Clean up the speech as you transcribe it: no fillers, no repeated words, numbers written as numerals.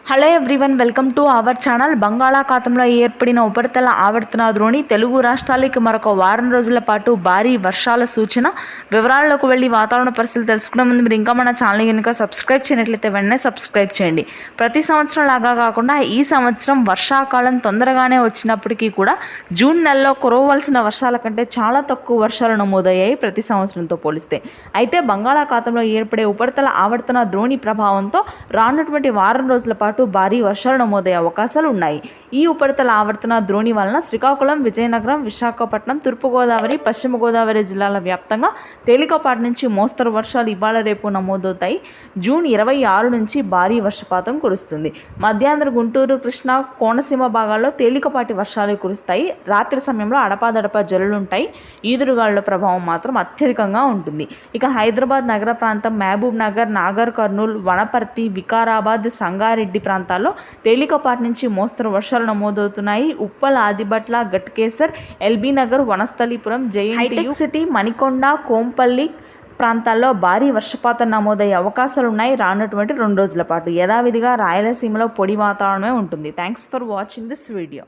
Hello everyone, welcome to our channel. బంగాళాఖాతంలో ఏర్పడిన ఉపరితల ఆవర్తన ద్రోణి తెలుగు రాష్ట్రాలకి మరొక వారం రోజుల పాటు భారీ వర్షాల సూచన. వివరాల్లోకి వెళ్ళి వాతావరణ పరిస్థితులు తెలుసుకునే ముందు మీరు ఇంకా మన ఛానల్ కనుక సబ్స్క్రైబ్ చేయనట్లయితే వెంటనే సబ్స్క్రైబ్ చేయండి. ప్రతి సంవత్సరం లాగా కాకుండా ఈ సంవత్సరం వర్షాకాలం తొందరగానే వచ్చినప్పటికీ కూడా జూన్ నెలలో కురవవలసిన వర్షాల కంటే చాలా తక్కువ వర్షాలు నమోదయ్యాయి ప్రతి సంవత్సరంతో పోలిస్తే. అయితే బంగాళాఖాతంలో ఏర్పడే ఉపరితల ఆవర్తన ద్రోణి ప్రభావంతో రానున్నటువంటి వారం రోజుల పాటు భారీ వర్షాలు నమోదయ్యే అవకాశాలు ఉన్నాయి. ఈ ఉపరితల ఆవర్తన ద్రోణి వలన శ్రీకాకుళం, విజయనగరం, విశాఖపట్నం, తూర్పుగోదావరి, పశ్చిమ గోదావరి జిల్లాల వ్యాప్తంగా తేలికపాటి నుంచి మోస్తరు వర్షాలు ఇవాళ రేపు నమోదవుతాయి. జూన్ 26 నుంచి భారీ వర్షపాతం కురుస్తుంది. మధ్యాంధ్ర, గుంటూరు, కృష్ణా, కోనసీమ భాగాల్లో తేలికపాటి వర్షాలు కురుస్తాయి. రాత్రి సమయంలో అడపాదడపా జల్లులుంటాయి. ఈదురుగాలుల ప్రభావం మాత్రం అత్యధికంగా ఉంటుంది. ఇక హైదరాబాద్ నగర ప్రాంతం, మహబూబ్ నగర్, నాగర్ కర్నూల్, వనపర్తి, వికారాబాద్, సంగారెడ్డి ప్రాంతాల్లో తేలికపాటి నుంచి మోస్తరు వర్షాలు నమోదవుతున్నాయి. ఉప్పల్, ఆదిబట్ల, గట్కేసర్, ఎల్బీ నగర్, వనస్థలీపురం, హైటెక్ సిటీ, మణికొండ, కోంపల్లి ప్రాంతాల్లో భారీ వర్షపాతం నమోదయ్యే అవకాశాలున్నాయి. రానున్నటువంటి 2 రోజుల పాటు యథావిధిగా రాయలసీమలో పొడి వాతావరణమే ఉంటుంది. Thanks for watching this video.